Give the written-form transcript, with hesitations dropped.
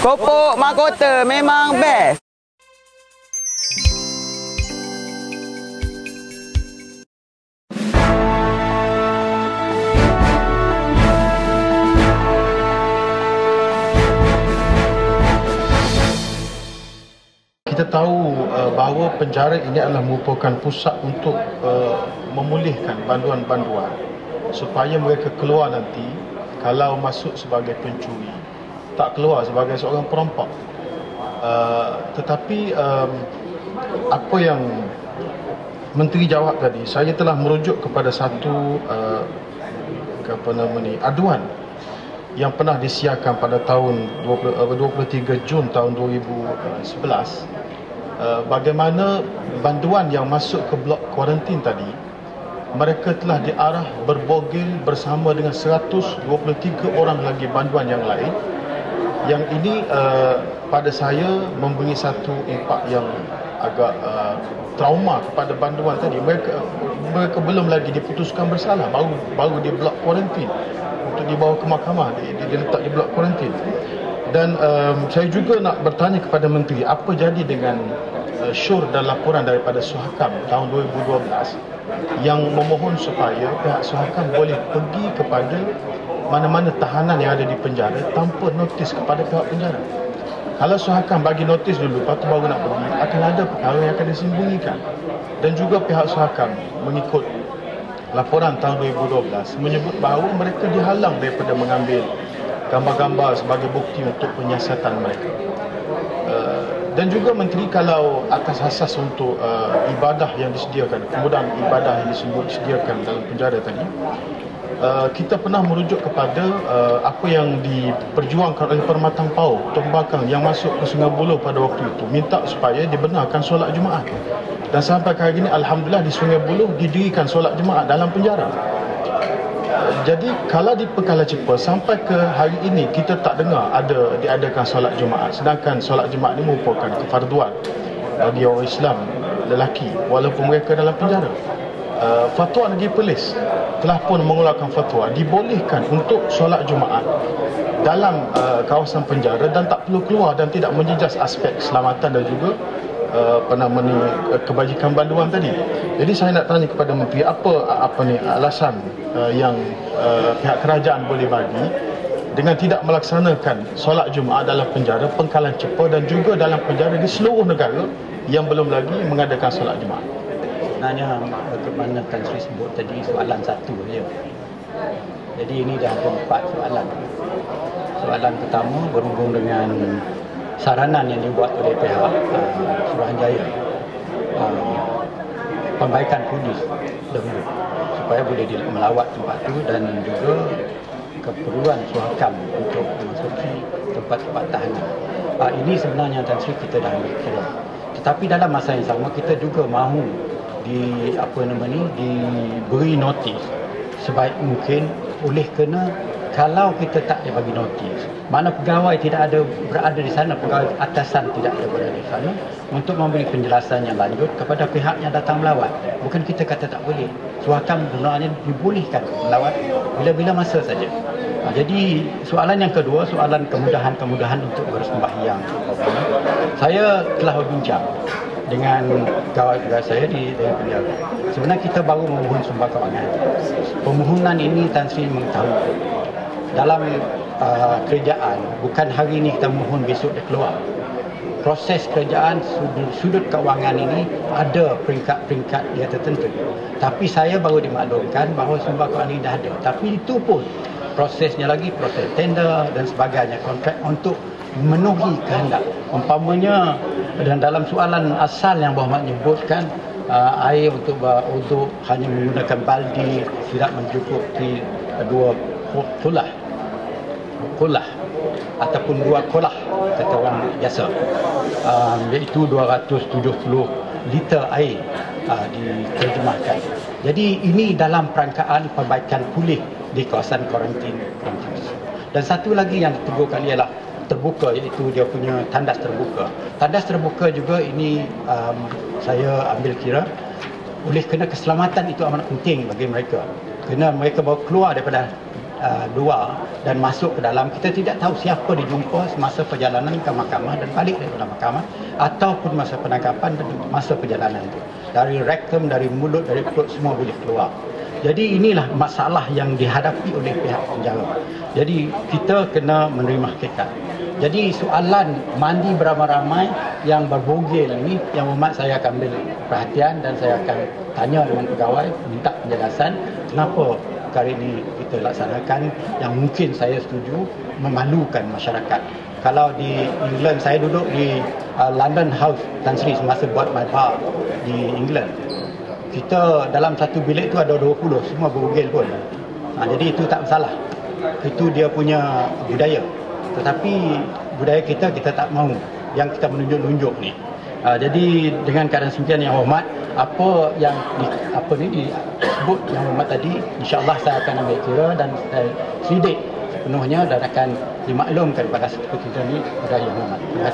Popok mahkota memang best. Kita tahu bahawa penjara ini adalah merupakan pusat untuk memulihkan banduan-banduan supaya mereka keluar nanti kalau masuk sebagai pencuri, tak keluar sebagai seorang perampak. Tetapi apa yang Menteri jawab tadi, saya telah merujuk kepada satu aduan yang pernah disiarkan pada tahun 23 Jun tahun 2011, bagaimana banduan yang masuk ke blok kuarantin tadi, mereka telah diarah berbogel bersama dengan 123 orang lagi banduan yang lain. Yang ini pada saya memberi satu impak yang agak trauma kepada banduan tadi. Mereka belum lagi diputuskan bersalah, baru di blok kuarantin untuk dibawa ke mahkamah, diletak di blok kuarantin. Dan saya juga nak bertanya kepada Menteri, apa jadi dengan syur dan laporan daripada Suhakam tahun 2012 yang memohon supaya pihak Suhakam boleh pergi kepada mana-mana tahanan yang ada di penjara tanpa notis kepada pihak penjara. Kalau Suhakam bagi notis dulu, lepas tu baru nak pergi, akan ada perkara yang akan disembunyikan. Dan juga pihak Suhakam mengikut laporan tahun 2012 menyebut bahawa mereka dihalang daripada mengambil gambar-gambar sebagai bukti untuk penyiasatan mereka. Dan juga Menteri, kalau atas asas untuk ibadah yang disediakan, kemudahan ibadah yang disediakan dalam penjara tadi, kita pernah merujuk kepada apa yang diperjuangkan oleh Permatang Pau, Tok Bakang yang masuk ke Sungai Buloh pada waktu itu, minta supaya dibenarkan solat Jumaat. Dan sampai hari ini alhamdulillah di Sungai Buloh didirikan solat Jumaat dalam penjara. Jadi kalau di Perkala Cepa sampai ke hari ini kita tak dengar diadakan solat Jumaat, sedangkan solat Jumaat ini merupakan kefarduan bagi orang Islam lelaki walaupun mereka dalam penjara. Fatwa Negeri Perlis telah pun mengeluarkan fatwa dibolehkan untuk solat Jumaat dalam kawasan penjara dan tak perlu keluar dan tidak menjejas aspek keselamatan dan juga kebajikan banduan tadi. Jadi saya nak tanya kepada Menteri, apa alasan yang pihak kerajaan boleh bagi dengan tidak melaksanakan solat Jumaat dalam penjara Pengkalan Cepa dan juga dalam penjara di seluruh negara yang belum lagi mengadakan solat Jumaat. Sebenarnya bagaimana Tan Sri sebut tadi, soalan satu saja. Jadi ini dah ada 4 soalan. Soalan pertama berhubung dengan saranan yang dibuat oleh pihak Suruhanjaya, pembaikan polis dahulu supaya boleh melawat tempat itu, dan juga keperluan Suhakam untuk memasuki tempat-tempat tahanan. Ini sebenarnya Tan Sri kita dah ambil kira. Tetapi dalam masa yang sama kita juga mahu diberi notis sebaik mungkin, oleh kerana kalau kita tak bagi notis, mana pegawai tidak ada berada di sana, pegawai atasan tidak ada berada di sana untuk memberi penjelasan yang lanjut kepada pihak yang datang melawat. Bukan kita kata tak boleh. Suhakam sebenarnya dibolehkan melawat bila-bila masa saja. Jadi soalan yang kedua, soalan kemudahan-kemudahan untuk bersembahyang. Saya telah berbincang dengan kawan-kawan saya di penjara. Sebenarnya kita baru memohon sumber kewangan. Permohonan ini Tan Sri mengetahui dalam kerajaan, bukan hari ini kita mohon besok dia keluar. Proses kerajaan sudut kewangan ini ada peringkat-peringkat dia tertentu. Tapi saya baru dimaklumkan bahawa sumber kewangan ini dah ada. Tapi itu pun prosesnya lagi, proses tender dan sebagainya, kontrak untuk memenuhi kehendak. Umpamanya dan dalam soalan asal yang Berhormat menyebutkan air untuk berwuduk hanya menggunakan baldi, tidak mencukupi 2 kolah ataupun 2 kolah kata orang biasa, iaitu 270 liter air diterjemahkan. Jadi ini dalam perangkaan perbaikan pulih di kawasan kuarantin. Dan satu lagi yang ditegur kali ialah terbuka, iaitu dia punya tandas terbuka. Tandas terbuka juga ini saya ambil kira oleh kerana keselamatan itu amat penting bagi mereka. Kerana mereka baru keluar daripada luar dan masuk ke dalam, kita tidak tahu siapa dijumpa semasa perjalanan ke mahkamah dan balik daripada mahkamah, ataupun masa penangkapan dan masa perjalanan itu. Dari rektum, dari mulut, dari perut, semua boleh keluar. Jadi inilah masalah yang dihadapi oleh pihak penjara. Jadi kita kena menerima hakikat. Jadi soalan mandi beramai-ramai yang berbogel ini, yang Muhammad saya akan ambil perhatian dan saya akan tanya dengan pegawai, minta penjelasan kenapa perkara ini kita laksanakan, yang mungkin saya setuju memalukan masyarakat. Kalau di England, saya duduk di London House Tan Sri semasa buat my bar di England. Kita dalam satu bilik tu ada 20, semua berbogel pun. Jadi itu tak masalah. Itu dia punya budaya. Tetapi budaya kita tak mahu yang kita menunjuk-nunjuk ni. Jadi dengan keadaan sekian yang hormat, apa yang disebut yang hormat tadi, insya-Allah saya akan ambil kira dan saya selidik sepenuhnya dan akan dimaklumkan pada seperti ini kepada yang hormat. Terima kasih.